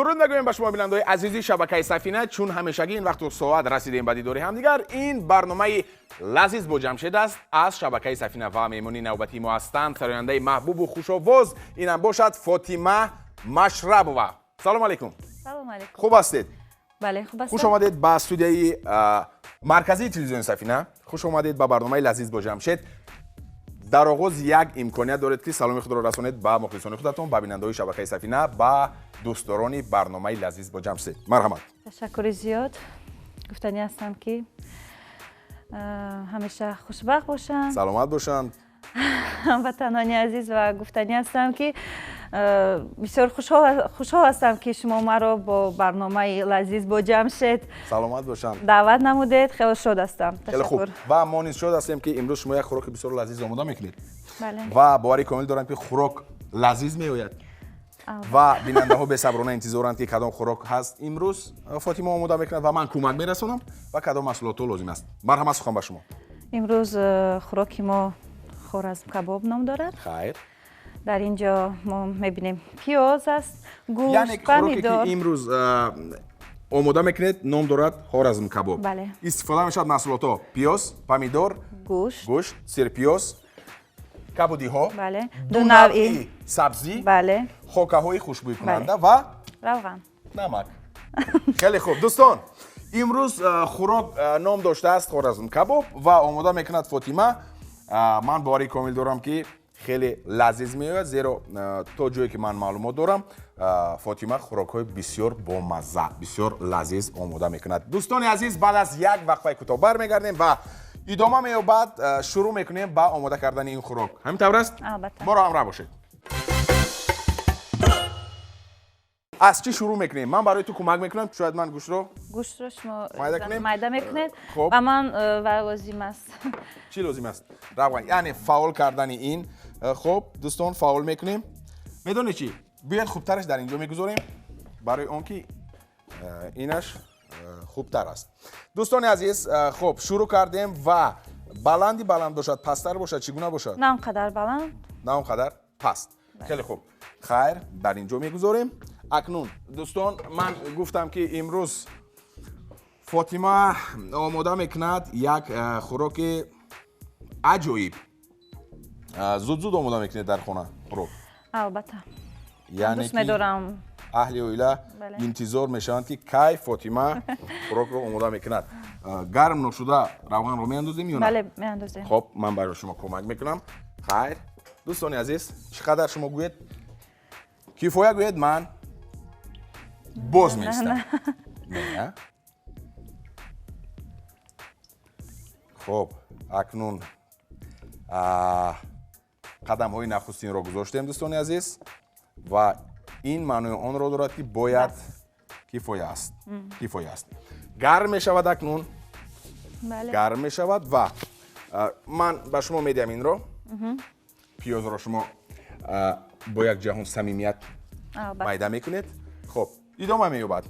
درود نگویم به شما بیننده‌های عزیزی شبکه سفینه، چون همیشگی این وقت و ساعت رسیدیم به دیدار همدیگر. این برنامه لازیز با جمشید است از شبکه سفینه و میمونی نوبتی ما هستند سراینده محبوب و خوش‌آواز اینم باشد فاطمه مشربова. سلام علیکم. سلام علیکم. خوب هستید؟ بله خوب هستم. خوش آمدید به استودیوی مرکزی تلویزیون سفینه. خوش آمدید به برنامه لازیز با جمشید. در آغاز یک امکانیت دارید که سلام خود را رسانید به مخلصان خودتون، به بیننده‌های شبکه سفینه، به دوستداران برنامه لازیز با جمشید. مرحمت. تشکر زیاد. گفتنی هستم که همیشه خوشبخت باشن. سلامت باشند. هموطنان عزیز و گفتنی هستم که بسیار خوشحال هستم که شما مرا با برنامه لازیز با جمشید سلامت باشند. دعوت نمودید. خیلی شاد هستم. خیلی خوب. تشکر. و ما نیز شاد هستیم که امروز شما یک خوراک بسیار لذیذ آماده میکنید. بله. و باوری کامل دارم که خوراک لذیذ میآید. و بیننده ها به صبرانه انتظارند که کدام خوراک هست امروز فاطمه آماده میکند و من کمک میرسونم و کدام محصولات لازم است. مرحمت سخن به شما. امروز خوراک ما خوrazmkabоб نام دارد. خیر. در اینجا ما میبینیم پیاز است، گوشت، یعنی خوراکی که پمیدور. امروز آماده میکنید نام دارد خوrazmkabоб. بله. استفاده میشد محصولات ها پیاز، پمیدور، گوشت، سیر پیاز، کبودی ها، بله. دو نوعی سبزی، بله. خوکه های خوشبوی کننده بله. و روغن. نمک. خیلی خوب دوستان، امروز خوراک نام داشته است خوrazmkabоб و آماده میکند فاطمه. من باوری کامل دارم که خیلی لذیذ میآید، زیرا تا جایی که من معلومات دارم فاطمه خوراک‌های بسیار بامزه، بسیار لذیذ آماده میکند. دوستان عزیز، بعد از یک وقفه کوتاه برمیگردیم و ادامه می‌یابد. شروع میکنیم با آماده کردن این خوراک. همین طور است؟ البته. ما را همراه باشید. از چی شروع میکنیم؟ من برای تو کمک میکنم. شاید من گوشت رو شما میده میکنید. خب. و من لازم است. چی لازم است؟ روغن. یعنی فاول کردن این. خب دوستان فاول میکنیم. میدونی چی؟ بیاید خوبترش در اینجا میگذاریم برای اون که اینش خوبتر است. دوستان عزیز، خب شروع کردیم و بلند باشد، پستر باشد، چگونه باشد؟ نه اونقدر بلند. نه اونقدر پست. خیلی خوب. خیر، در اینجا میگذاریم. اکنون دوستان من گفتم که امروز فاطمه آماده میکند یک خوراک عجیب. زود آماده میکنید در خانه خوراک. البته. یعنی دوست می‌دارم. اهل اویله انتظار میشوند که کی فاطمه خوراک رو آماده میکند. گرم نشده روغن رو میاندازیم یا نه؟ بله میاندازیم. خب من برای شما کمک میکنم. خیر دوستان عزیز، چقدر شما گوید؟ کیفایه گوید، من باز میستم. نه. خب اکنون قدم های نخستین را گذاشتیم دوستان عزیز و این معنی آن را دارد که باید کیفایه است. کیفایه است. گرم می شود اکنون. بله. گرم می شود و من به شما میدم این را. پیاز را شما با یک جهان صمیمیت میده میکنید. خب ادامه مییابد.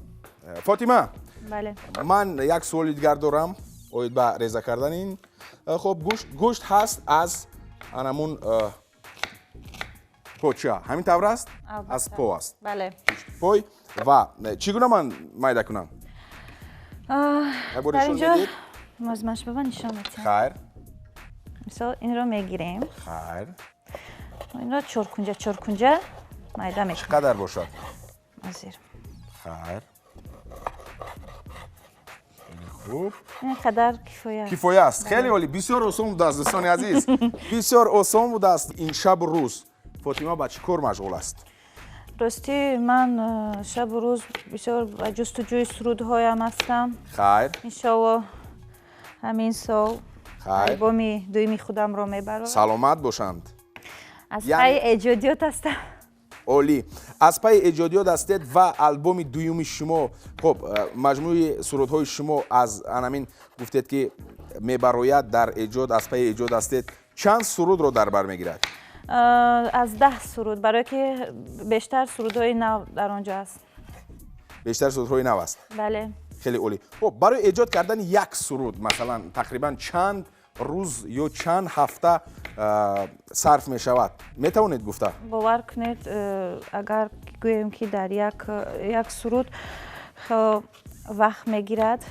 فاطمه. بله. من یک سوال دیگر دارم. اوید به ریزه کردن این. خب گوشت هست از انمون پوچه. همین طور است؟ از پو است. بله. پوی و چگونه من میده کنم؟ در اینجا مزمش ببین نشان میدم. خیر. مثلا این رو میگیریم. خیر. این رو چرکنجه میده میکنیم. چقدر باشد؟ ازیر. خیر. خوب. این قدر کفایه است. خیلی عالی. بسیار آسان بود است دوستان عزیز. بسیار آسان بود است. این شب و روز فاطمه با چه کار مشغول است؟ راستی من شب و روز بسیار جستجوی سرودهایم هستم. خیر. انشالله همین سال البوم دومی خودم را میبرم. سلامت باشند. از پی ایجادیات هستم. عالی. از پی ایجادیات هستید و البوم دومی شما، خب مجموعه سرودهای شما از انمین گفتید که میبراید در ایجاد، از پی ایجاد هستید. چند سرود رو در بر میگیرد؟ از 10 سرود، برای که بیشتر سرودهای نو در آنجا است. بیشتر سرودهای نو است. بله. خیلی عالی. خب برای ایجاد کردن یک سرود مثلا تقریبا چند روز یا چند هفته صرف می شود؟ می توانید گفته؟ باور کنید اگر گویم که در یک سرود وقت میگیرد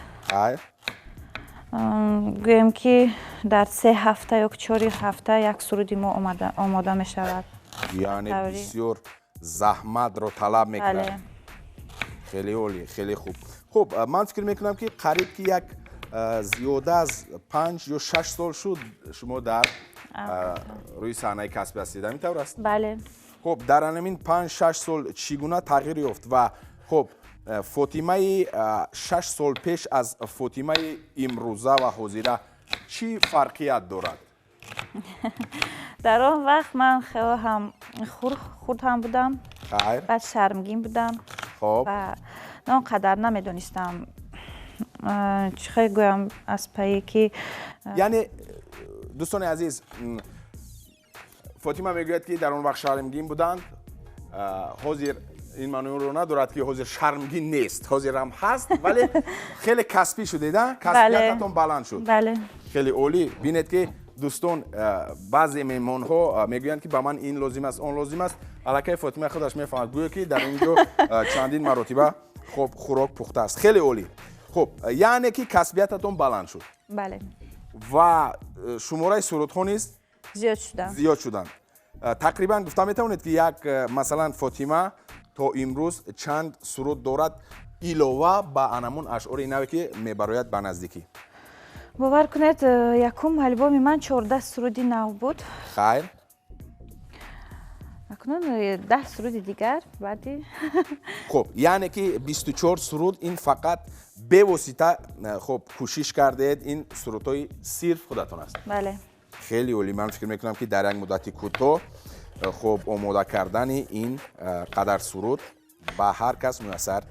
گویم که در 3 هفته یا 4 هفته یک سرودی ما آماده می شود. یعنی بسیار زحمت رو طلب می بله. کند. خیلی عالی، خیلی خوب. خب من فکر می کنم که قریب که یک زیاده از 5 یا 6 سال شد شما در روی صحنه کسبی هستید، همینطور است؟ بله. خب در همین 5-6 سال چگونه تغییر یافت و خب فاطمه 6 سال پیش از فاطمه امروزه و حاضره چی فرقیت دارد؟ در آن وقت من خیلی هم خورد هم بودم، بعد شرمگین بودم. خب و نه آنقدر نمیدونستم چه گویم از پایی که یعنی دوستان عزیز، فاطمه میگوید که در اون وقت شرمگین بودند. حاضر این معنی رو ندارد که حاضر شرمگین نیست، حاضر هم هست ولی خیلی کسبی شده نه؟ کسبیتتون بلند شد. بله. خیلی عالی. بینید که دوستان بعضی مهمان ها میگویند که به من این لازم است اون لازم است، الکی فاطمه خودش میفهمد گویا که در اینجا چندین مرتبه خب خوراک پخته است. خیلی عالی. خب یعنی که کسبیتتون بلند شد. بله. و شماره سرودها نیز زیاد شدن. تقریبا گفته میتونید که یک مثلا فاطمه تا امروز چند سرود دارد علاوه به انمون اشعار نوی که میبراید به نزدیکی؟ باور کنید یکم البوم من 14 سرودی نو بود. خیر. اکنون 10 سرود دیگر بعدی. خب یعنی که 24 سرود این فقط به واسطه خب کوشش کردید این سرودهای صرف خودتون است. بله. خیلی عالی. من فکر میکنم که در یک مدت کوتاه خب آماده کردن این قدر سرود به هر کس میسر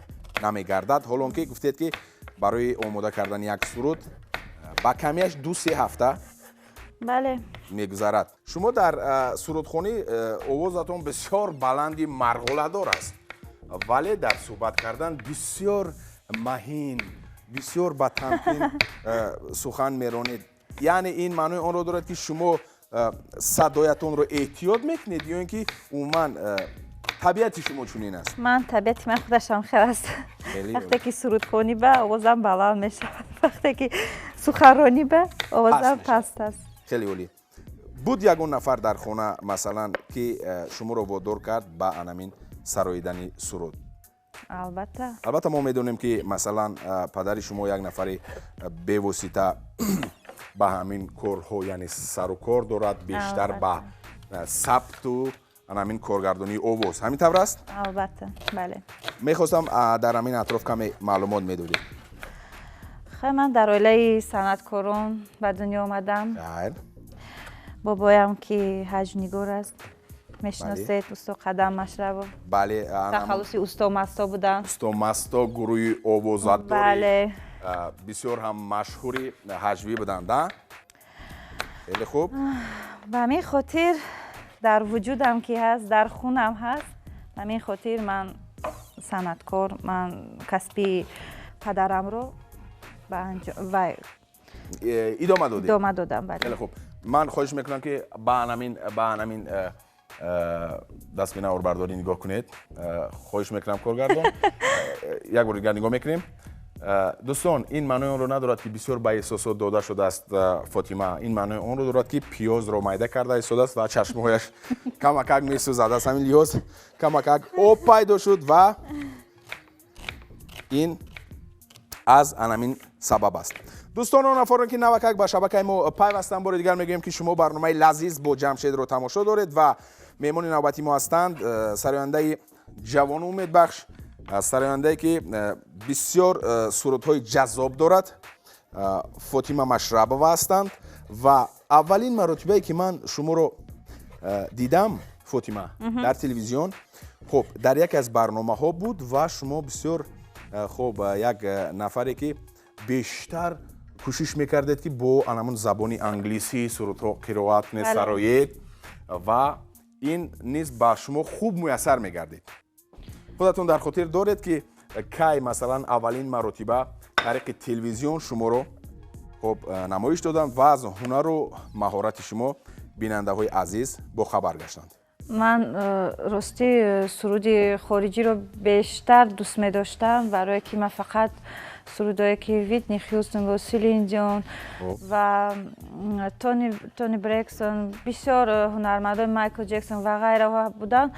نمیگردد. حالا که گفتید که برای آماده کردن یک سرود با کمیش 2-3 هفته بله میگذرد. شما در سرودخوانی آوازتون بسیار بلندی مرغوله دار است ولی در صحبت کردن بسیار مهین، بسیار با تمکین سخن میرانید. یعنی این معنی آن رو دارد که شما صدایتون رو احتیاط میکنید یا اینکه عموما طبیعت شما چنین است؟ من طبیعت من خودشم خیر است. وقتی که سرودخوانی به آوازم بلند میشه، وقتی که سخنرانی به آوازم پست است. خیلی عالی. بود یگون نفر در خانه مثلا که شما رو وادار کرد به انمین سراییدن سرود؟ البته ما میدونیم که مثلا پدر شما یک نفری به واسطه به همین کارها یعنی سر و کار دارد بیشتر به ثبت و همین کارگردانی آواز، همین طور است؟ البته بله. میخواستم در همین اطراف کمی معلومات میدادید. خیلی من در عائله صنعتکاران به دنیا آمدم. بابایم که حج نگار است، میشناسید. استا قدم مشربو. بله. تخلصی استا مستا بودن. استا مستا گروه آوازداری. بله. بسیار هم مشهوری حجوی بودن ده. خیلی خوب. به همین خاطر در وجودم که هست، در خونم هست، به همین خاطر من صنعتکار، من کسبی پدرم رو ادامه دادم. بله. خیلی خوب. من خواهش میکنم که به همین دستگاه نواربرداری نگاه کنید. خواهش میکنم کارگردان. یک بار دیگر نگاه میکنیم. دوستان این معنی اون رو ندارد که بسیار به احساسات داده شده است فاطمه. این معنی اون رو دارد که پیاز رو میده کرده ایستاده است و چشمهایش کمک میسوزد است. همین لحاظ کمک آب پیدا شد و این از همین سبب است. دوستان و نفرانی که نوکک به شبکه ما پیوستن، بار دیگر میگیم که شما برنامه لذیذ با جمشید رو تماشا دارید و مهمان نوبتی ما هستند سراینده جوان امید بخش، سراینده که بسیار سرودهای جذاب دارد، فاطمه مشربова هستند و اولین مرتبه که من شما رو دیدم فاطمه در تلویزیون، خب در یک از برنامه ها بود و شما بسیار خب یک نفری که بیشتر کوشش میکردید که با همون زبان انگلیسی سرودها قرائت سرایید و این نیز با شما خوب میسر میگردید. خودتون در خاطر دارید که کی مثلا اولین مرتبه طریق تلویزیون شما رو خب نمایش دادم و از هنر و مهارت شما بیننده های عزیز با خبر گشتند. من راستی سرود خارجی رو بیشتر دوست می داشتم برای که من فقط سرودایی که ویتنی هیوستون و سیلین جون و تونی بریکسون بسیار هنرمندان مایکل جکسون و غیره بودن.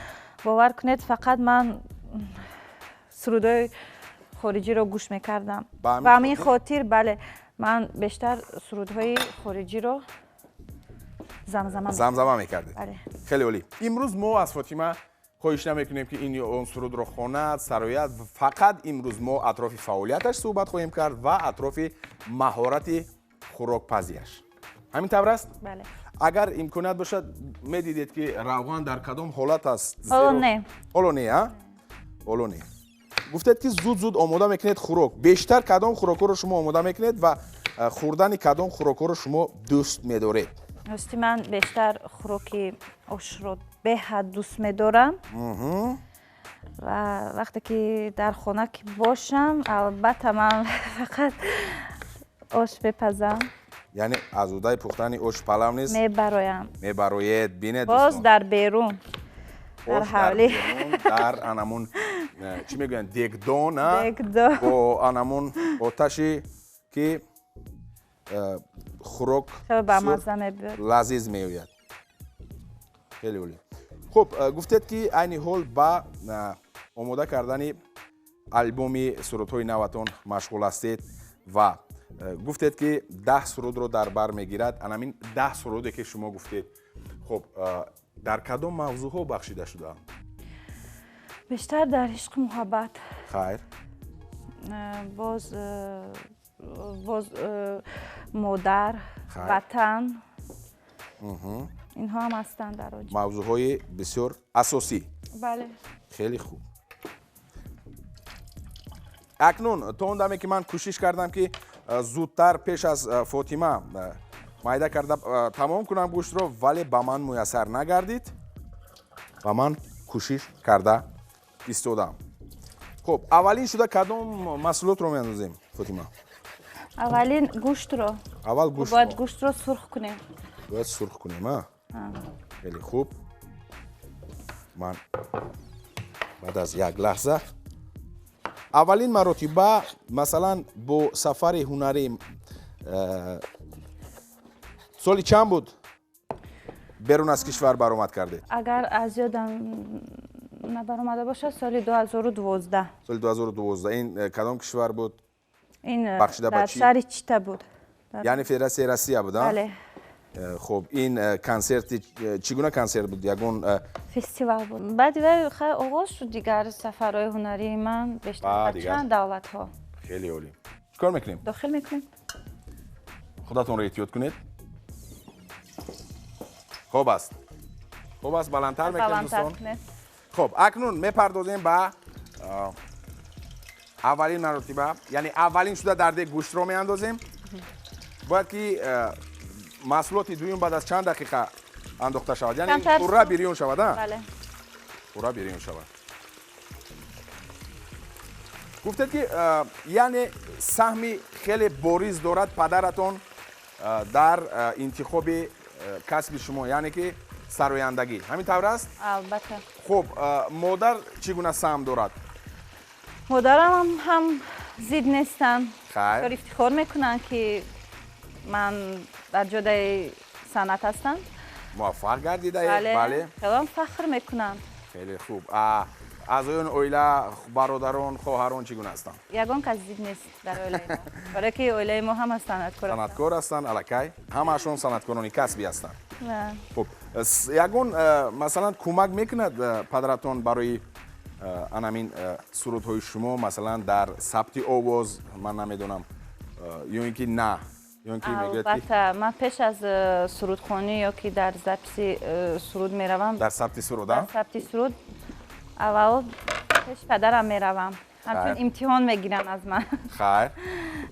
باور کنید فقط من سرودای خارجی رو گوش میکردم و همین خاطر بله من بیشتر سرودهای خارجی رو زمزمه میکردید. بله. خیلی عالی. امروز ما از فاطمه خواهش نمیکنیم که این یا اون سرود رو خواند سرایت، فقط امروز ما اطراف فعالیتش صحبت خواهیم کرد و اطراف مهارت خوراکپزیش. همین طور است؟ بله. اگر امکانیت باشد میدیدید که روغن در کدام حالت است؟ حالا نه. گفتید که زود آماده میکنید خوراک. بیشتر کدام خوراک رو شما آماده میکنید و خوردن کدام خوراک رو شما دوست میدارید؟ راستی من بیشتر خوراک آش رو به حد دوست میدارم و وقتی که در خانه که باشم البته من فقط آش بپزم. یعنی از اودای پختن آش پلو نیست؟ میبراید بینید باز در بیرون در حوالی در انمون چی میگن دیگدو نه؟ با انمون آتشی که خوراک لذیذ میوید. خیلی عالی. خب گفتید که عین حال با آماده کردن آلبوم سرودهای نوتان مشغول هستید و گفتید که 10 سرود رو در بر میگیرد. همین 10 سرودی که شما گفتید خب در کدام موضوع ها بخشیده شده؟ بیشتر در عشق محبت. خیر. باز مادر، وطن، اینها هم هستند در آنجا. موضوع های بسیار اساسی. بله. خیلی خوب. اکنون تا اون دمی که من کوشش کردم که زودتر پیش از فاطمه مایده کرده تمام کنم گوشت رو، ولی با من میسر نگردید و من کوشش کرده ایستادم. خب اولین شده کدام محصولات رو میاندازیم فاطمه؟ اولین گوشت رو. اول گوشت باید گوشت رو سرخ کنیم. باید سرخ کنیم ها؟ خیلی خوب. من بعد از یک لحظه اولین مراتبه مثلا با سفر هنری سالی چند بود بیرون از کشور برآمد کردید؟ اگر از یادم نبرآمده باشه سال 2012. سال 2012. این کدام کشور بود؟ این در شهر چیتا بود. یعنی فدراسیون روسیه بود؟ بله. خب این کنسرت چگونه کنسرت بود؟ یگون فستیوال بود. بعد خیلی آغاز شد دیگر سفرهای هنری من بیشتر چند دعوت ها. خیلی عالی. چیکار میکنیم؟ داخل میکنیم. خودتون رو احتیاط کنید. خوب است. بلندتر میکنیم دوستان. خب اکنون میپردازیم به اولین مرتبه، یعنی اولین شده در دیگ گوشت رو میاندازیم. باید که محصولات دوم بعد از چند دقیقه انداخته شود، یعنی پورا بیرون شود. بله. پورا بیرون شود. گفتید که یعنی سهمی خیلی بارز دارد پدرتون در انتخاب کسب شما، یعنی که سرایندگی. همین طور است؟ البته. خب مادر چگونه سهم دارد؟ مادرم هم زید نیستن. خیر. افتخار میکنن که من در جده صنعت هستم. موفق گردیده؟ بله. خیلی فخر میکنن. خیلی خوب. از اون اویله برادران خواهران چگونه هستند؟ یگان کس زید نیست در اویله ما. برای که اویله ما هم صنعتکار هستند. الکی همشون صنعتکاران کسبی هستند. خب یگان مثلا کمک میکند پدرتون برای همین سرودهای شما، مثلا در ثبت آواز؟ من نمیدونم یا اینکه نه؟ البته من پیش از سرودخوانی یا که در ضبط سرود میروم. در ثبت سرود؟ در ثبت سرود اول پیش پدرم میروم. همچون امتحان میگیرن از من. خیر.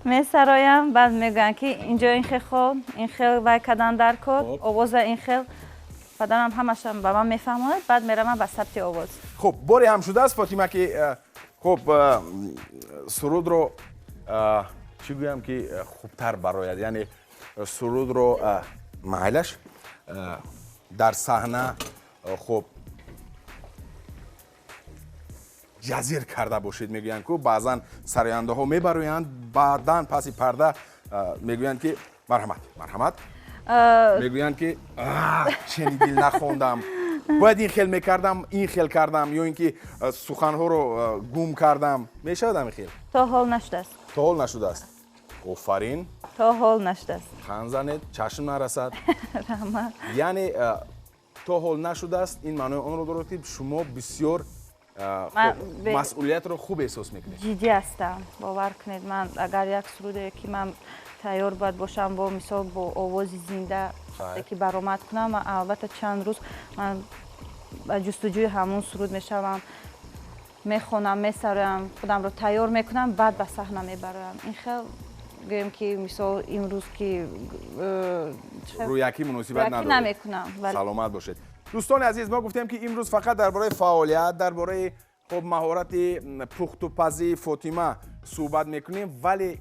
میسرایم، بعد میگن که اینجا این خیل خوب، این خیل باید کدن در کد، آواز این خیل. پدرم همش به من میفهماند، بعد میروم به ثبت آواز. خب باری هم شده است فاطمه که خب سرود رو چی گویم که خوبتر براید، یعنی سرود رو محلش در صحنه خوب جزیر کرده باشید. میگویند که بعضا سراینده ها میبرویند، بعداً پس پرده میگویند که مرحمت میگویند که چنین دل نخوندم، باید این خیل میکردم، این خیل کردم، یا اینکه سخنها رو گم کردم. میشود همین خیل؟ تا حال نشده است. تا حال نشده است. آفرین. تا حال نشده است. خند زنید، چشم نرسد. یعنی تا حال نشده است، این معنی اون رو دارد که شما بسیار مسئولیت رو خوب احساس میکنید. جدی هستم، باور کنید. من اگر یک سروده که من تیار باید باشم با مثال با آواز زنده که برآمد کنم، البته چند روز من جستجوی همون سرود میشم، میخونم، میسرایم، خودم رو تیار میکنم، بعد به صحنه میبرم. این خیلی گویم که مثال امروز که رویکی مناسبت نمیکنم. سلامت باشید. دوستان عزیز، ما گفتیم که امروز فقط درباره فعالیت، درباره خب مهارت پخت و پزی فاطمه صحبت میکنیم، ولی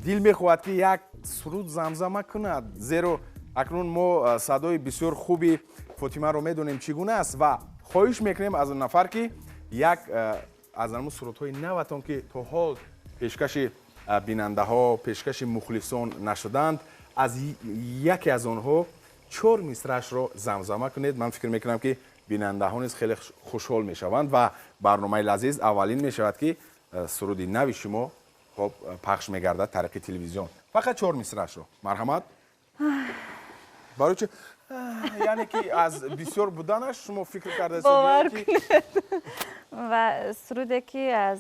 دل میخواهد که یک سرود زمزمه کند، زیرا اکنون ما صدای بسیار خوبی فاطمه رو میدونیم چگونه است و خواهش میکنیم از اون نفر که یک از همون سرودهای نوتان که تا حال پیشکش بیننده ها، پیشکش مخلصان نشدند، از یکی از آنها 4 مصرعش رو زمزمه کنید. من فکر میکنم که بیننده ها نیز خیلی خوشحال میشوند و برنامه لذیذ اولین میشود که سرود نو شما خب پخش میگردد طریق تلویزیون. فقط 4 مصرعش رو. مرحمت. برای چه؟ یعنی که از بسیار بودنش شما فکر کرده باور کنید. و سروده که از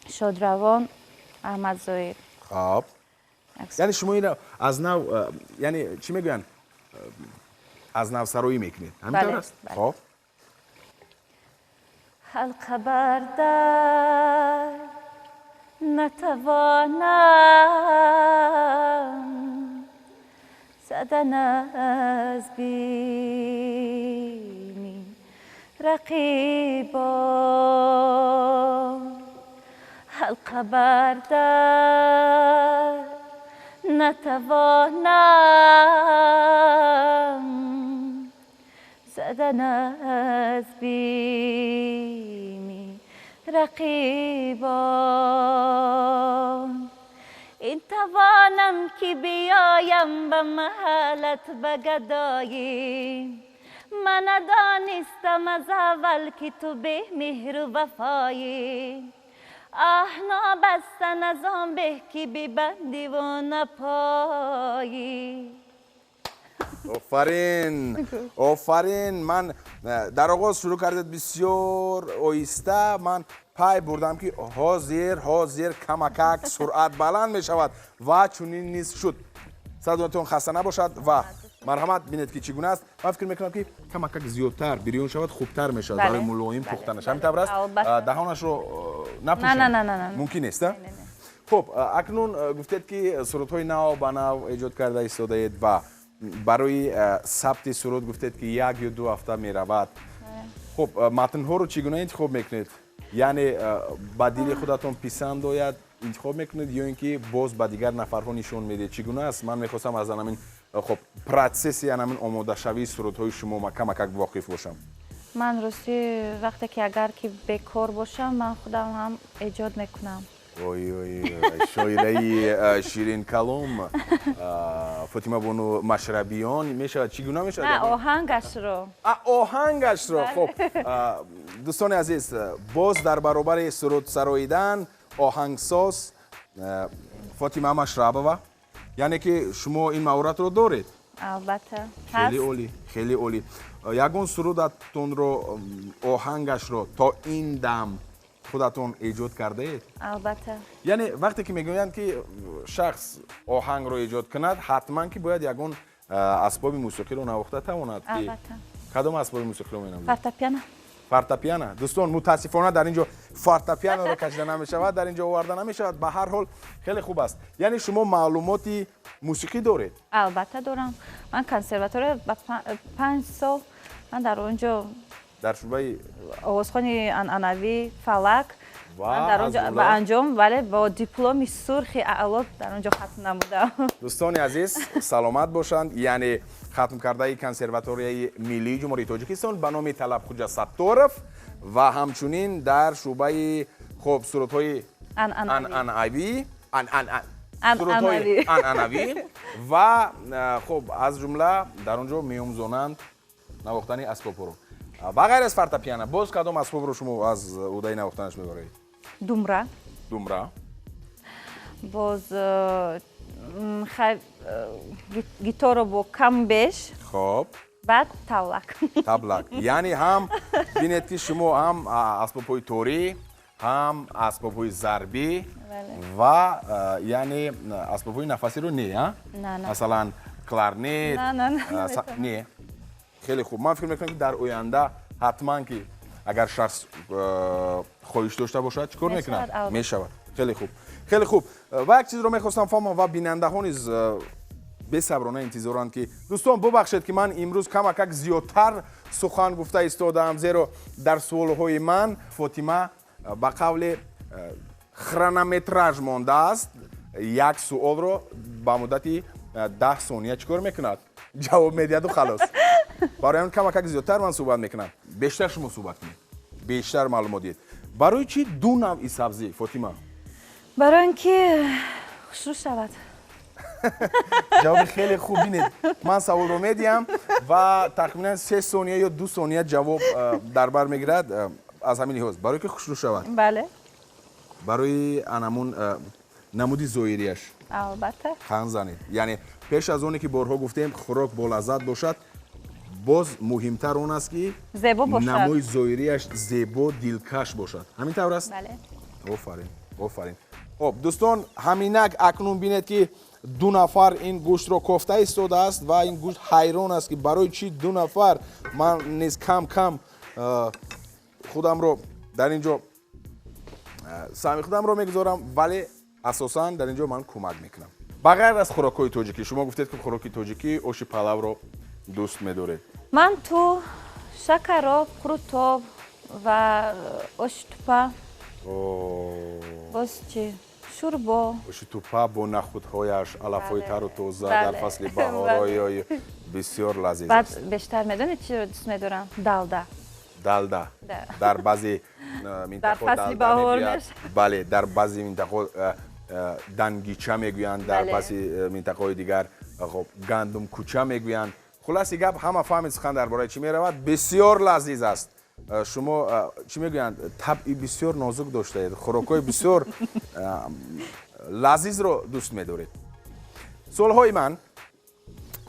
شادروان احمد زاهد. خب یعنی شما این از نو، یعنی چی میگن، از نو سرایی میکنید همینطور است؟ خب حلقه بردر نتوانم زدن از بینی رقیبان، حلقه بردر نتوانم زدن از بینی رقیبان، این توانم که بیایم به محلت به گدایی، من ندانستم از اول که تو به مهر و وفایی، نابستن از آن به که ببندی و نپایی. آفرین آفرین. من در آغاز شروع کردید بسیار آهسته، من پای بردم که حاضر کمکک سرعت بلند می شود و چنین نیز شد. صداتون خسته نباشد و مرحمت بینید که چگونه است. من فکر میکنم که کمکک زیادتر بریون شود خوبتر می شود برای ملایم پختنش. همینطور است؟ دهانش رو نپوشید؟ نه ممکن نیست؟ خب اکنون گفتید که سرودهای نو به نو ایجاد کرده ایستاده اید و برای ثبت سرود گفتید که 1 یا 2 هفته می رود. خب متن‌ها رو چگونه انتخاب میکنید؟ یعنی با دل خودتون پسند آید انتخاب میکنید یا اینکه باز با دیگر نفرها نشون میدید؟ چگونه است؟ من میخواستم از همین خب پروسس یعنی همین آماده شوی سرودهای شما کمک واقف باشم. من راستی وقتی که اگر که بیکار باشم من خودم هم ایجاد میکنم. وای شاعره شیرین کلام فاطمه بانو مشربیان میشود چگونه میشود؟ نه آهنگش رو. خب دوستان عزیز، باز در برابر سرود سراییدن آهنگساز فاطمه مشربова، یعنی که شما این مهارت رو دارید؟ البته. خیلی عالی. یگان سرودتون رو آهنگش رو تا این دم خودتون ایجاد کرده اید؟ البته. یعنی وقتی که میگویند که شخص آهنگ رو ایجاد کند حتما که باید یگان اسباب موسیقی رو نواخته تواند. البته. کدام اسباب موسیقی رو مینامید؟ فورتپیانو. دوستان متاسفانه در اینجا فورتپیانو رو کشیده نمیشود، در اینجا آورده نمیشود. به هر حال خیلی خوب است. یعنی شما معلوماتی موسیقی دارید؟ البته دارم. من کنسرواتوار 5 سال من در اونجا در شعبه آوازخوانی انعنوی فلک و در اونجا و انجام ولی با دیپلم سرخ اعلا در اونجا ختم نمودم. دوستان عزیز سلامت باشند. یعنی ختم کرده کنسرواتوریای ملی جمهوری تاجیکستان به نام طلب خوجا ستارف و همچنین در شعبه خب سرودهای انعنوی انعنوی و خب از جمله در اونجا میآموزانند نواختن اسباب رو. و غیر از فورتپیانو باز کدام اسباب رو شما از عهده نواختنش میبرید؟ دومره باز گیتار رو با کم بیش خب بعد تبلک یعنی هم بینید که شما هم اسباب‌های توری هم اسباب‌های ضربی و یعنی اسباب‌های نفسی رو نه مثلا کلارنت نه خیلی خوب. من فکر میکنم که در آینده حتما که اگر شخص خواهش داشته باشد چیکار میکنه؟ میشود. خیلی خوب خیلی خوب. و یک چیز رو میخواستم فهمم و بیننده ها نیز بصبرانه انتظارند که دوستان ببخشید که من امروز کمک زیادتر سخن گفته ایستادم، زیرا در سوالهای من فاطمه با قول خرونومتراژ مانده است. یک سوال رو با مدتی 10 ثانیه چیکار میکند؟ جواب میدهد و خلاص. برای اون کمک زیادتر من صحبت میکنم، بیشتر شما صحبت کنید، بیشتر معلومات دید. برای چی دو نوع سبزی فاطمه؟ برای اینکه خوشرو شود. جواب خیلی خوب. بینید من سوال رو میدیم و تقریبا 3 ثانیه یا 2 ثانیه جواب در بر میگیرد. از همین لحاظ برای که خوشرو شود. بله. برای انمون نمودی ظاهریش البته خند زنید. یعنی پیش از اونی که بارها گفتیم خوراک با لذت باشد، باز مهمتر اون است که زیبا باشد، نمای ظاهریش زیبا دلکش باشد. همین طور است؟ بله. آفرین. خب دوستان همینک اکنون بینید که 2 نفر این گوشت رو کوفته ایستاده است و این گوشت حیران است که برای چی 2 نفر. من نیز کم خودم رو در اینجا سهمی خودم رو میگذارم، ولی اساساً در اینجا من کمک میکنم. بغیر از خوراک‌های تاجیکی، شما گفتید که خوراک تاجیکی آش پلو رو دوست می‌دارید. من تو شکر، قروت و آش توپا. باز چی؟ شوربا. آش توپا با نخودهایش، علف‌های تر و تازه در فصل بهارای بسیار لذیذ است. بعد بیشتر میدونید چی رو دوست می‌دارم؟ دلده. در بعضی منطقه فصل بهار. بله در بعضی منطقه دنگیچه میگویند، در بعضی منطقه دیگر خب گندم کوچه میگویند. خلاصی گپ همه فهمید سخن درباره چی میرود. بسیار لذیذ است. شما چی میگویند طبعی بسیار نازک داشته اید، خوراکای بسیار لذیذ رو دوست می‌دارید. سوالهای من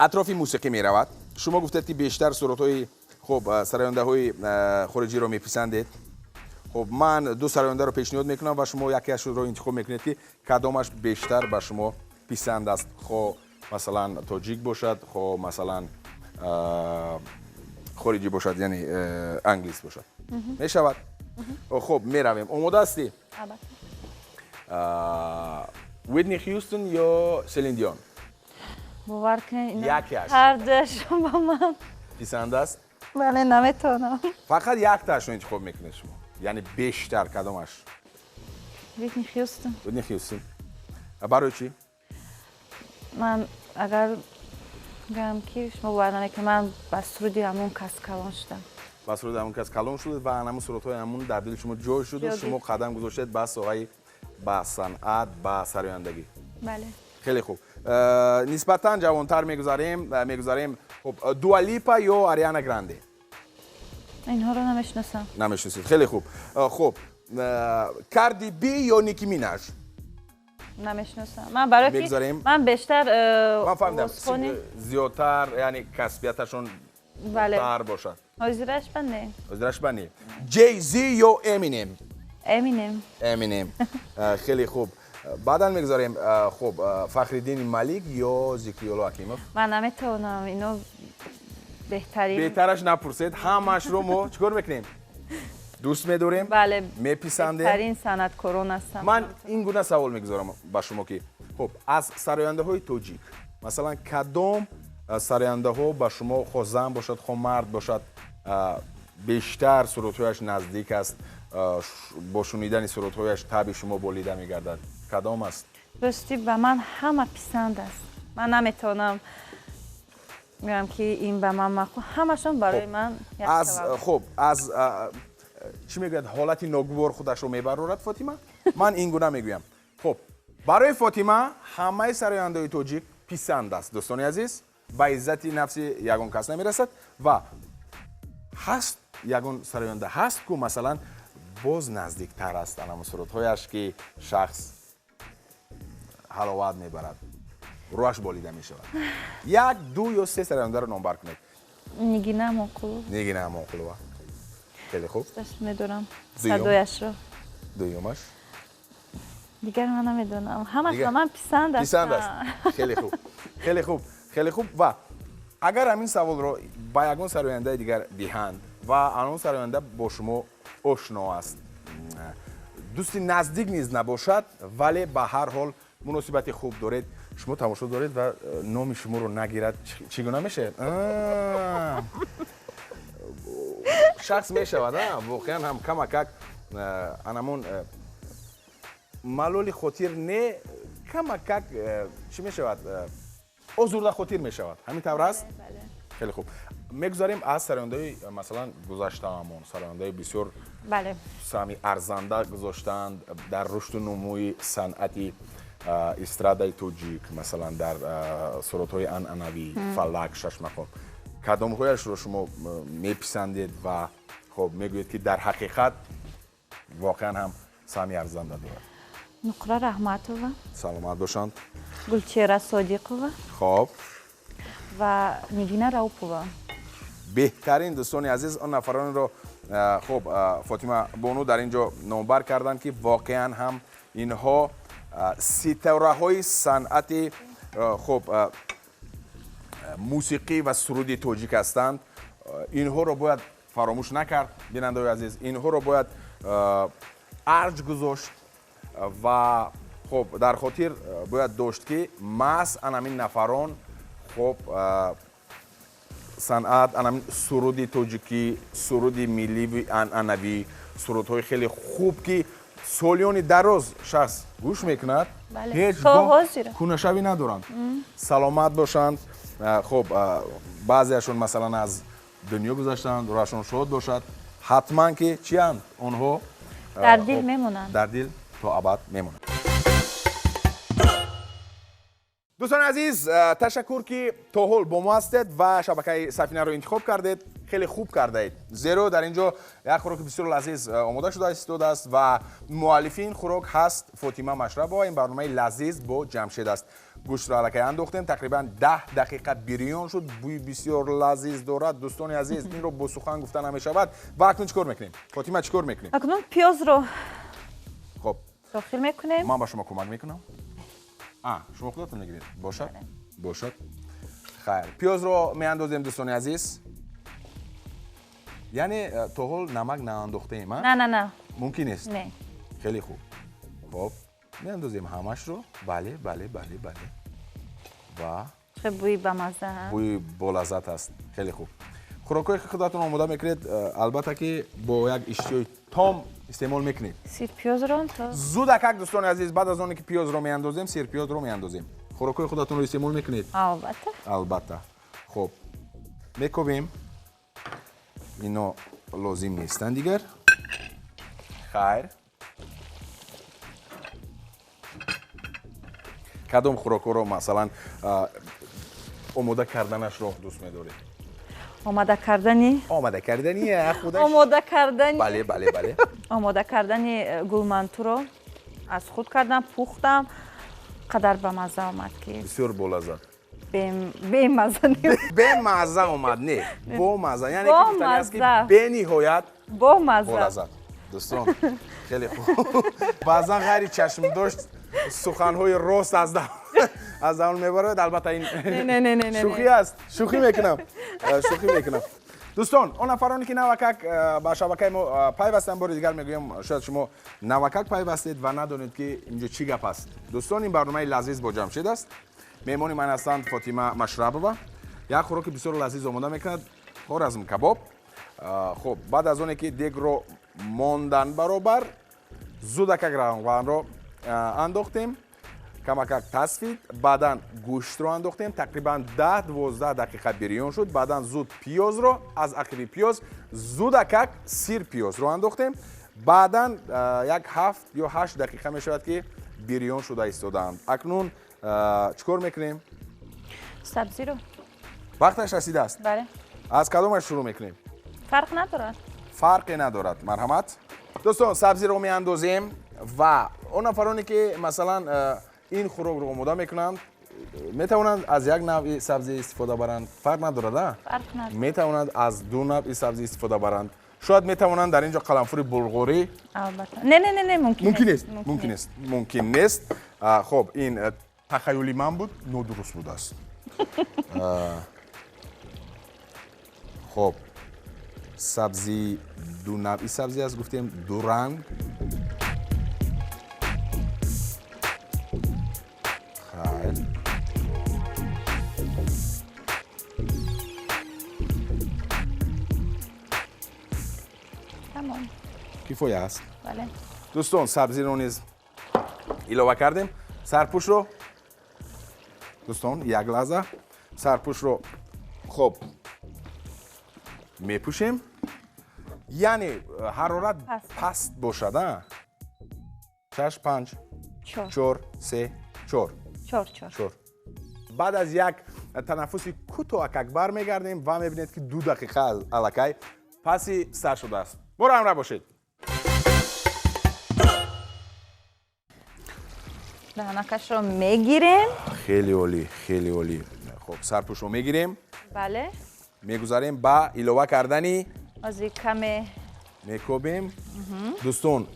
اطراف موسیقی میرود. شما گفتید که بیشتر سرودهای خب سراینده‌های خارجی رو میپسندید. خب من 2 سراینده رو پیشنهاد میکنم و شما یکیش رو انتخاب میکنید که کدامش بیشتر به شما پسند است. خب مثلا تاجیک باشد، خب مثلا خارجی باشد، یعنی انگلیس باشد. میشود؟ خب میرویم. آماده هستی؟ ویتنی هیوستون یا سلین دیون؟ باور کنید یکیش هر دوشون با من پسند است؟ بله نمیتونم. فقط یک تاش رو انتخاب میکنید شما، یعنی بیشتر کدامش؟ ویتنی هیوستون. برای چی؟ من اگر بگم که شما باور که من با سرودی همون کس کلان شدم. با سرود همون کس کلان شد و همون سرودهای همون در دل شما جای شد و شما قدم گذاشتید به ساحه با صنعت با سرایندگی. بله. خیلی خوب. نسبتاً جوانتر میگذاریم. خب دوالیپا یا آریانا گرانده؟ اینها رو نمیشناسم. نمیشناسید. خیلی خوب. خب کاردی بی یا نیکی میناژ؟ نمیشناسم. من برای که من بیشتر من فهمیدم زیادتر یعنی کسبیتشون تر باشد. حاضرش بنده. جی زی یا امینم؟ امینم. خیلی خوب. بعدا میگذاریم خب فخرالدین ملیک یا ذکری‌الله حکیموف؟ من نمیتونم اینو بهترش نپرسید. همش رو ما چیکار میکنیم؟ دوست می‌داریم؟ بله. میپسندیم؟ بهترین صنعتکاران هستم. من این گونه سوال میگذارم با شما که خب از سراینده‌های تاجیک مثلا کدام سراینده‌ها با شما خو زن باشد خو مرد باشد بیشتر سرودهایش نزدیک است با شنیدن سرودهایش طبع شما بریده میگردد کدام است؟ راستی به من همه پسند است. من نمیتونم میگم که این به من مخواه، همشون برای من یک سبب. خب از چی میگوید حالت ناگوار خودش رو میبرورد فاطمه؟ من این گونه میگویم. خب برای فاطمه همه سراینده‌های توجیک پسند است دوستان عزیز، به عزت نفس یگان کس نمیرسد و هست یگان سراینده هست که مثلا باز نزدیکتر است انا سرودهایش که شخص حلاوت میبرد روش بالیده میشود. یک دو یا سه سراینده رو نامبر کنید. نگینه ماکلو. نگینه ماکلو. خیلی خوب. دست میدونم. صدایش رو. دویومش. دیگر من نمیدونم. همه من پسند است. پسند است. خیلی خوب. خیلی خوب. خیلی خوب و اگر همین سوال رو با یگان سراینده دیگر دهند و آن سراینده با شما آشنا است، دوستی نزدیک نیز نباشد ولی به هر حال مناسبت خوب دارید، شما تماشا دارید و نام شما رو نگیرد، چگونه میشه؟ شخص میشود واقعا هم کمک انمون ملول خاطر نه کمک چی میشود؟ آزرده خاطر میشود. همین طور است؟ خیلی خوب. میگذاریم از سراینده مثلا گذشته‌مون، سراینده بسیار سامی ارزنده گذاشتند در رشد و نموی صنعتی استرادای توجیک، مثلا در سرودهای عنعنوی، فلک، شش مقام، کدام‌هایش رو شما میپسندید و خب میگویید که در حقیقت واقعا هم سامی ارزنده دارد؟ نقره رحمتووا. سلامت باشند. گلچهره صادقووا. خب. و نگینه راوپووا. بهترین دوستان عزیز آن نفران رو خب فاطمه بانو در اینجا نامبر کردند که واقعا هم اینها ستاره های صنعت خب موسیقی و سرودی توجیک هستند. اینها رو باید فراموش نکرد بیننده عزیز، اینها رو باید ارج گذاشت و خب در خاطر باید داشت که مس انامین نفران خب صنعت انامین سرودی توجیکی، سرودی ملی و عنعنوی، سرودهای خیلی خوب که سالیان دراز شخص گوش میکند، هیچ کنشوی ندارند. سلامت باشند. خب بعضیشون مثلا از دنیا گذشتند، روشون شاد باشد. حتما که چی اند؟ اونها در دل میمونند. در دل تا ابد میمونند. دوستان عزیز تشکر که تا حال با ما هستید و شبکه سفینه رو انتخاب کردید. خیلی خوب کردید، زیرا در اینجا یک خوراک بسیار لذیذ آماده شده است و مؤلفین خوراک هست فاطمه مشربова. این برنامه لذیذ با جمشید است. گوشت را الکی انداختیم، تقریبا 10 دقیقه بریان شد، بوی بسیار لذیذ دارد. دوستان عزیز این رو با سخن گفتن نمیشود. و اکنون چیکار میکنیم فاطمه؟ چیکار میکنیم اکنون؟ پیاز رو خب داخل میکنیم. من با شما کمک میکنم. شما خودتون میگیرید. باشد باشد. خیر، پیاز رو میاندازیم دوستان عزیز. یعنی تا حال نمک نانداخته ایم؟ نه ممکن است؟ نه. خیلی خوب. خب میاندازیم همش رو. بله بله بله بله. و چه بوی بامزه هست. بوی بولذت است. خیلی خوب. خوراکای خودتون آماده میکنید، البته که با یک اشتیای تام استعمال میکنید. سیر پیاز رو تا زود یک دوستان عزیز بعد از اون که پیاز رو میاندازیم سیر پیاز رو میاندازیم. خوراکای خودتون رو استعمال میکنید؟ البته. خب میکوبیم. اینو لازم نیستن دیگر. خیر. کدام خوراکا رو مثلا آماده کردنش رو دوست می‌دارید؟ آماده کردنی؟ آماده کردنی خودش؟ آماده کردنی. بله بله بله. آماده کردنی گلمنتو رو از خود کردم، پختم، قدر به مزه آمد که بسیار بولذت. به مزه نیست. به مزه آمد نه. با مزه. یعنی که گفتنی است که به نهایت با مزه. بولذت. دوستان خیلی خوب. بعضا غیر چشم داشت سخن‌های راست از اون میبرد. البته این نه شوخی است. شوخی میکنم. دوستان اون نفرانی که نوکک با شبکه ما پیوستن، بار دیگر میگویم شاید شما نوکک پیوستید و ندونید که اینجا چی گپ است. دوستان این برنامه لذیذ با جمشید است. مهمانی من هستند فاطمه مشربова. یک خوراک بسیار لذیذ آماده میکند، خورزمکباب خب بعد از اونه که دیگ رو ماندن برابر زودکک روان رو انداختیم کمکک تصفید بعدا گوشت رو انداختیم تقریبا 10-12 دقیقه بریون شد بعدا زود پیاز رو از آخری پیاز زودکک سیر پیاز رو انداختیم بعدا یک 7 یا 8 دقیقه می شود که بریون شده ایستادند اکنون چکار میکنیم؟ سبزی رو وقتش رسیده است؟ بله از کدومش شروع میکنیم؟ فرق ندارد فرقی ندارد مرحمت دوستان سبزی رو میاندازیم و اون نفرانی که مثلا این خوراک رو آماده میکنند میتوانند از یک نوع سبزی استفاده برند فرق ندارد فرق ندارد میتوانند از دو نوع سبزی استفاده برند شاید میتوانند در اینجا قرنفل بلغاری البته نه ممکن نیست خب این تخیلی من بود نادرست بود است خب سبزی دو نوعی سبزی است گفتیم دو رنگ خیلی تمام کیفایه است بله دوستان سبزی رو نیز ایلاوه کردیم سرپوش رو دوستان یک لحظه سرپوش رو خب میپوشیم یعنی حرارت پست باشد چش 5 4 3 4 بعد از یک تنفسی کوتاه بر میگردیم و میبینید که 2 دقیقه الکی پسی سر شده است برو همراه باشید دهنکش رو میگیریم خیلی عالی خب سرپوش رو میگیریم بله میگذاریم با ایلاوه کردنی از کم میکوبیم دوستان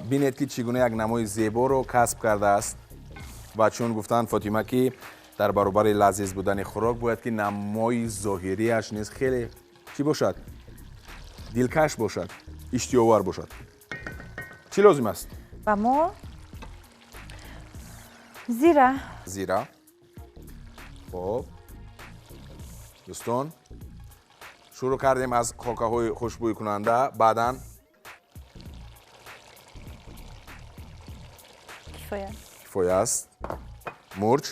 بینید که چگونه یک نمای زیبا رو کسب کرده است و چون گفتن فاطمه که در برابر لذیذ بودن خوراک باید که نمای ظاهریش نیز خیلی چی باشد دلکش باشد اشتیاور باشد چی لازم است و ما زیره خب دوستان شروع کردیم از خاکه های خوشبوی کننده بعداً کفایه است مرچ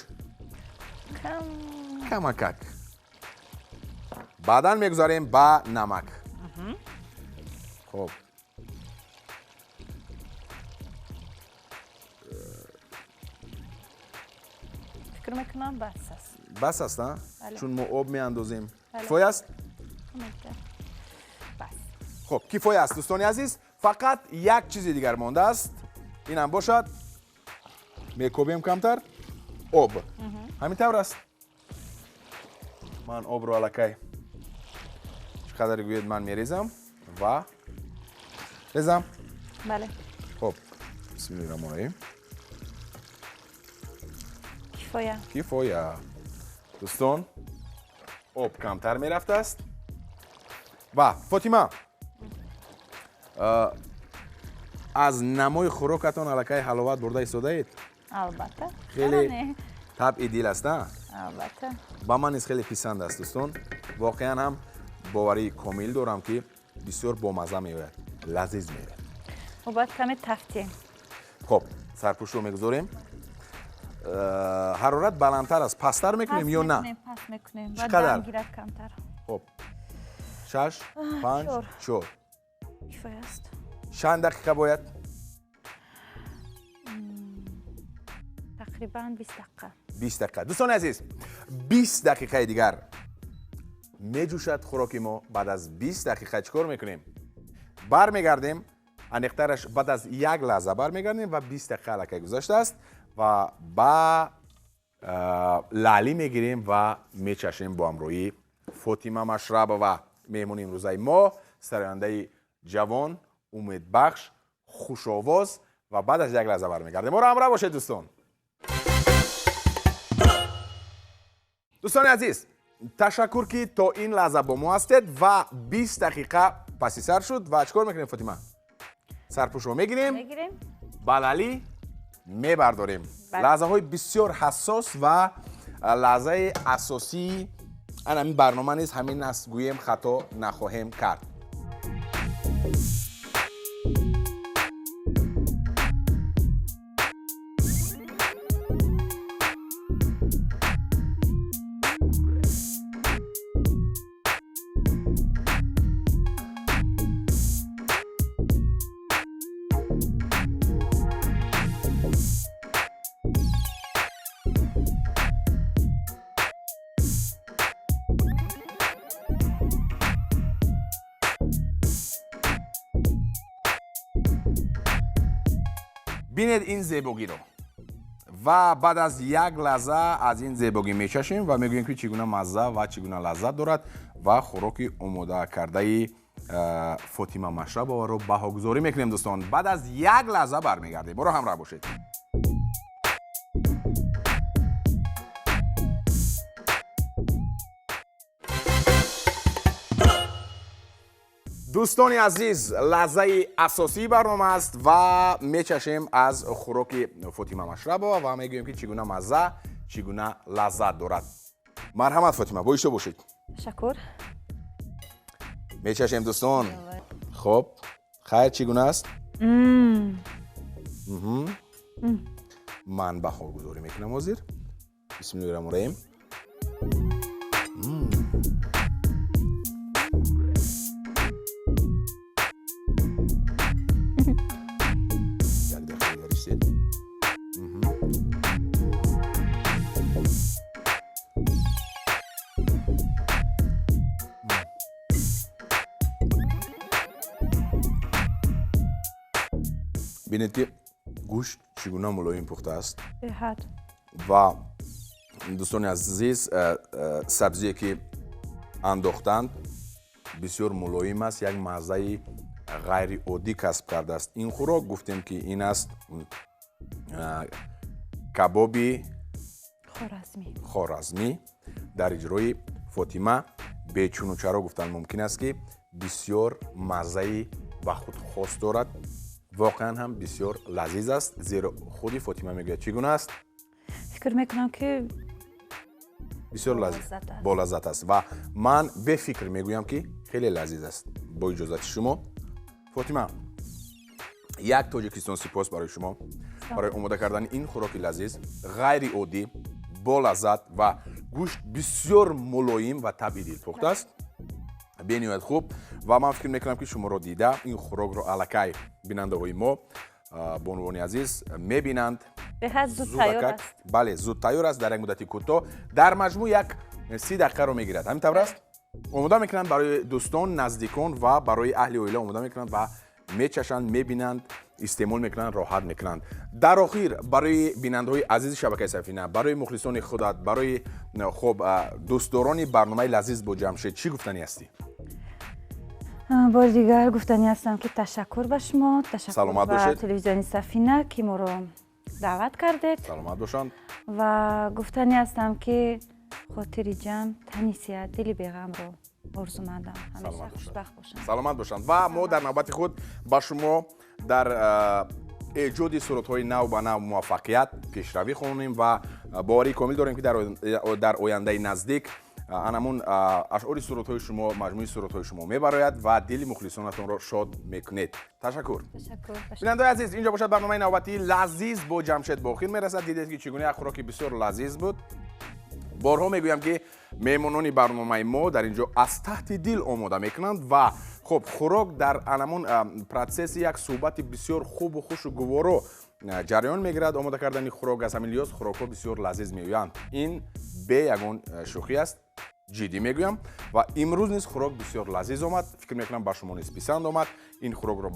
کمکک بعداً میگذاریم با نمک خب فکر میکنم بس است نه؟ بله. چون ما آب میاندازیم بله. کفایه است؟ بس خب کفایه است دوستان عزیز فقط یک چیز دیگر مانده است این هم باشد میکوبیم کمتر آب همین طور است من آب رو الکی چقدر گوید من میریزم و ریزم بله خب بسم الله الرحمن الرحیم کفایه دوستان آب کمتر میرفته است و فاطمه از نمای خوراکتان الکی حلاوت برده ایستاده اید البته خیلی طبع دیل است نه البته با من نیز خیلی پسند است دوستان واقعا هم باوری کامل دارم که بسیار بامزه میآید لذیذ میآید و باید کمی تفتیم خب سرپوش رو میگذاریم حرارت بلندتر است پستر میکنیم یا نه پس میکنیم چقدر گیرد کمتر خب 6 5 4 کفایه است چند دقیقه باید تقریبا 20 دقیقه 20 دقیقه دوستان عزیز 20 دقیقه دیگر میجوشد خوراک ما بعد از 20 دقیقه چیکار میکنیم برمیگردیم انیخترش بعد از یک لحظه برمیگردیم و 20 دقیقه الکی گذشته است و با لالی میگیریم و میچشیم با امروی فاطمه مشربова مهمون امروزی ما سراینده جوان امیدبخش خوش آواز و بعد از یک لحظه برمیگردیم ما رو همراه باشید دوستان عزیز تشکر که تا این لحظه با ما هستید و 20 دقیقه پسی سر شد و چیکار میکنیم فاطمه سرپوش رو میگیریم بلالی میبرداریم لحظه های بسیار حساس و لحظه اساسی این برنامه نیست همین است گوییم خطا نخواهیم کرد бинед ин зебогиро ва баъд аз як лаҳза аз ин зебогӣ мечашем ва мегӯем ки чӣ гуна мазза ва чӣ гуна лаззат дорад ва хӯроки омода кардаи Фотима Машрабоваро баҳогузорӣ мекунем дӯстон. Баъд аз як лаҳза бармегардем. боро ҳамроҳ бошед. дӯстони азиз, лаҳзаи асосии барнома аст ва мечашем аз хӯроки Фотима Машрабова ва мегӯем ки чӣ гуна мазза, чӣ гуна лаззат дорад. Марҳамат Фотима, бо ишо бошед. Ташаккур. мечашем дӯстон. хоб, хайр чӣ гуна аст? ман баҳогузорӣ мекунам ҳозир. бисмиллоҳи раҳмони раҳим. як дақиқа гаришед. бинед ки гӯшт чӣ гуна мулоим пухтааст ва дӯстони азиз, сабзие ки андохтанд бисёр мулоим аст, як маззаи ғайриоддӣ касб кардааст. Ин хӯрок гуфтем ки ин аст кабоби хоразмӣ дар иҷрои Фотима. Бечуну чаро гуфтан мумкин аст ки бисёр маззаи ба худ хос дорад. воқеан ҳам бисёр лазиз аст, зеро худи Фотима мегӯяд чӣ гуна аст? фикр мекунам ки бисёр лазиз, болаззат аст ва ман бефикр мегӯям ки хеле лазиз аст. бо иҷозати шумо Фотима, як тоҷикистон сипос барои шумо барои омода кардани ин хӯроки лазиз, ғайриоддӣ, болаззат ва гӯшт бисёр мулоим ва табъи дилпухт аст. бениҳоят хуб ва ман фикр мекунам ки шуморо дида ин хӯрокро аллакай бинандаҳои мо бонувони азиз мебинанд. бале, зуд тайёр аст дар як муддати кӯтоҳ. дар маҷмӯъ як 30 дақиқаро мегирад. ҳамин тавр аст? омода мекунанд барои дӯстон, наздикон ва барои аҳли оила омода мекунанд ва мечашанд, мебинанд, истеъмол мекунанд, роҳат мекунанд. дар охир барои бинандаҳои азизи шабакаи Сафина, барои мухлисони худат, барои хоб дӯстдорони барномаи Лазиз бо Ҷамшед чӣ гуфтанӣ ҳастӣ? бори дигар гуфтанӣ ҳастам ки ташаккур ба шумо, ташаккур ба телевизиони Сафина ки моро даъват кардед. саломат бошанд. ва гуфтанӣ ҳастам ки хотири ҷамъ, тани сеҳат, дили беғамро орзумандам. ҳамеша хушбахт бошанд. саломат бошанд. ва мо дар навбати худ ба шумо дар эҷоди сурудҳои нав ба нав муваффақият пешравӣ хонем ва боварии комил дорем ки дар ояндаи наздик анамун ашъори сурудҳои шумо, маҷмӯи сурудҳои шумо мебарояд ва дили мухлисонатонро шод мекунед. ташаккур. бинандаҳои азиз, инҷо бошад барномаи навбатии Лазиз бо Ҷамшед бо охир мерасад. дидед ки чӣ гуна як хӯроки бисёр лазиз буд. борҳо мегӯям ки меҳмонони барномаи мо дар инҷо аз таҳти дил омода мекунанд ва хуб хӯрок дар анамун протсесси як суҳбати бисёр хубу хушу гуворо ҷараён мегирад. омода кардани хӯрок аз ҳамин лиҳоз хӯрокҳо бисёр лазиз меоянд. ин бе ягон шӯхӣ аст, ҷиддӣ мегӯям ва имрӯз низ хӯрок бисёр лазиз омад. фикр мекунам ба шумо низ писанд омад. ин хӯрокро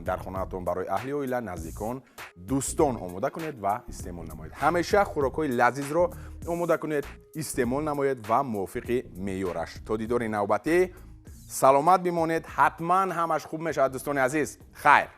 дар хонаатон барои аҳли оила, наздикон, дӯстон омода кунед ва истеъмол намоед. ҳамеша хӯрокҳои лазизро омода кунед, истеъмол намоед ва мувофиқи меъёраш. то дидори навбатӣ саломат бимонед. ҳатман ҳамаш хуб мешавад дӯстони азиз. хайр.